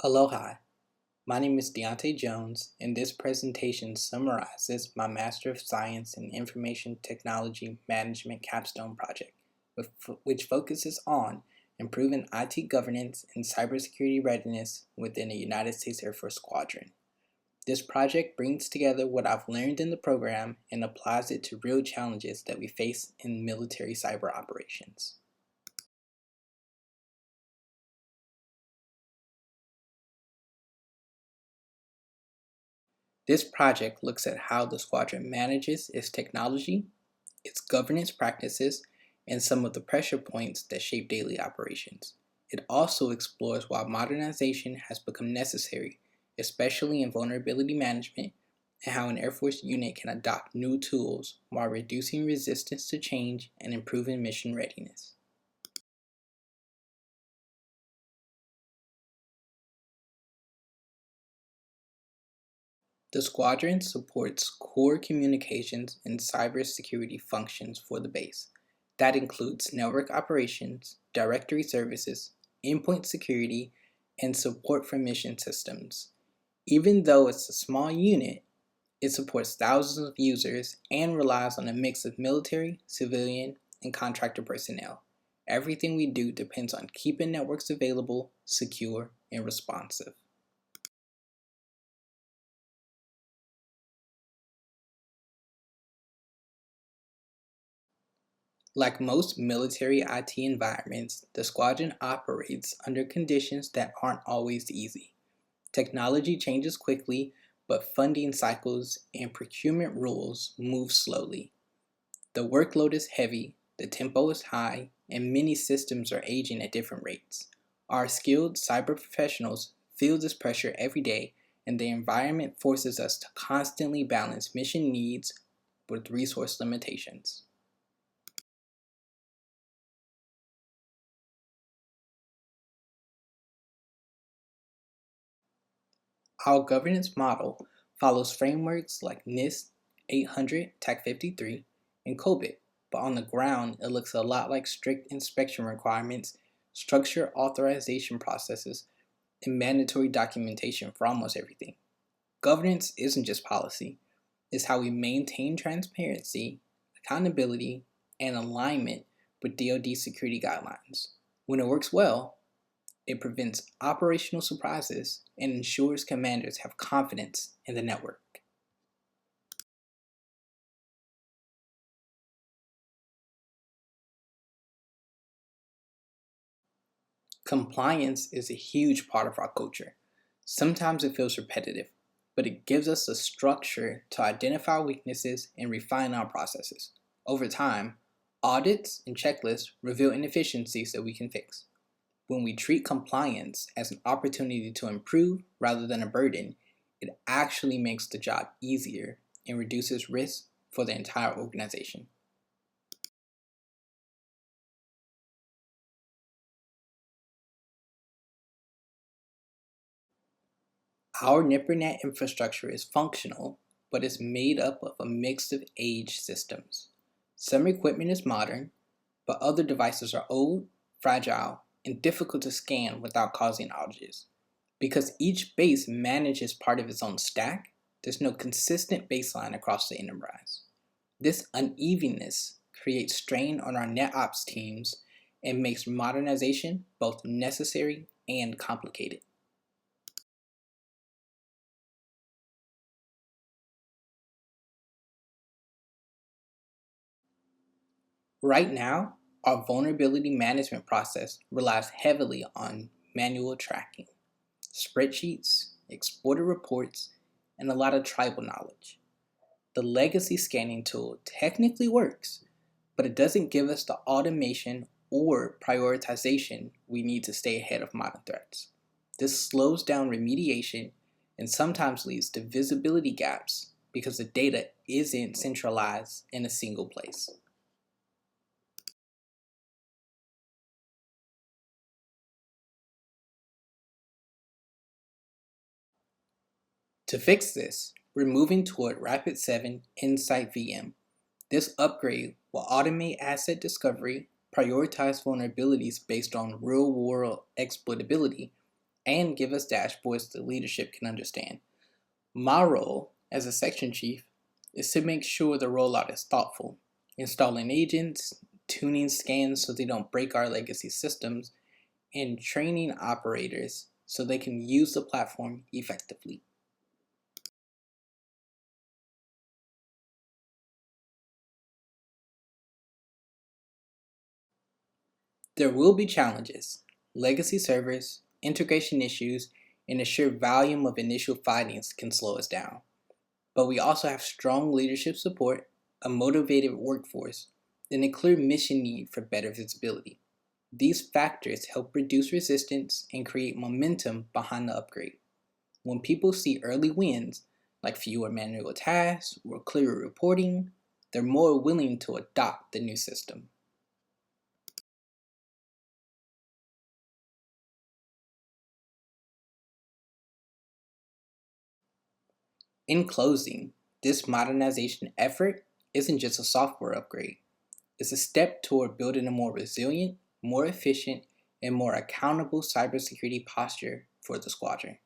Aloha, my name is Deante Jones, and this presentation summarizes my Master of Science in Information Technology Management Capstone project, which focuses on improving IT governance and cybersecurity readiness within a United States Air Force squadron. This project brings together what I've learned in the program and applies it to real challenges that we face in military cyber operations. This project looks at how the squadron manages its technology, its governance practices, and some of the pressure points that shape daily operations. It also explores why modernization has become necessary, especially in vulnerability management, and how an Air Force unit can adopt new tools while reducing resistance to change and improving mission readiness. The squadron supports core communications and cybersecurity functions for the base. That includes network operations, directory services, endpoint security, and support for mission systems. Even though it's a small unit, it supports thousands of users and relies on a mix of military, civilian, and contractor personnel. Everything we do depends on keeping networks available, secure, and responsive. Like most military IT environments, the squadron operates under conditions that aren't always easy. Technology changes quickly, but funding cycles and procurement rules move slowly. The workload is heavy, the tempo is high, and many systems are aging at different rates. Our skilled cyber professionals feel this pressure every day, and the environment forces us to constantly balance mission needs with resource limitations. Our governance model follows frameworks like NIST 800 TAC 53 and COBIT, but on the ground it looks a lot like strict inspection requirements, structured authorization processes, and mandatory documentation for almost everything. Governance isn't just policy, it's how we maintain transparency, accountability, and alignment with DoD security guidelines. When it works well, it prevents operational surprises and ensures commanders have confidence in the network. Compliance is a huge part of our culture. Sometimes it feels repetitive, but it gives us a structure to identify weaknesses and refine our processes. Over time, audits and checklists reveal inefficiencies that we can fix. When we treat compliance as an opportunity to improve rather than a burden, it actually makes the job easier and reduces risk for the entire organization. Our NIPRNet infrastructure is functional, but it's made up of a mix of aged systems. Some equipment is modern, but other devices are old, fragile, and difficult to scan without causing outages. Because each base manages part of its own stack, there's no consistent baseline across the enterprise. This unevenness creates strain on our NetOps teams and makes modernization both necessary and complicated. Right now, our vulnerability management process relies heavily on manual tracking, spreadsheets, exported reports, and a lot of tribal knowledge. The legacy scanning tool technically works, but it doesn't give us the automation or prioritization we need to stay ahead of modern threats. This slows down remediation and sometimes leads to visibility gaps because the data isn't centralized in a single place. To fix this, we're moving toward Rapid7 Insight VM. This upgrade will automate asset discovery, prioritize vulnerabilities based on real-world exploitability, and give us dashboards the leadership can understand. My role as a section chief is to make sure the rollout is thoughtful, installing agents, tuning scans so they don't break our legacy systems, and training operators so they can use the platform effectively. There will be challenges: legacy servers, integration issues, and the sheer volume of initial findings can slow us down. But we also have strong leadership support, a motivated workforce, and a clear mission need for better visibility. These factors help reduce resistance and create momentum behind the upgrade. When people see early wins, like fewer manual tasks or clearer reporting, they're more willing to adopt the new system. In closing, this modernization effort isn't just a software upgrade, it's a step toward building a more resilient, more efficient, and more accountable cybersecurity posture for the squadron.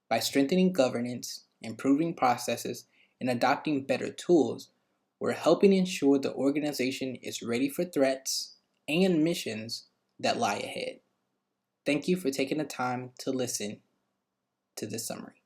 By strengthening governance, improving processes, and adopting better tools, we're helping ensure the organization is ready for threats and missions that lie ahead. Thank you for taking the time to listen to this summary.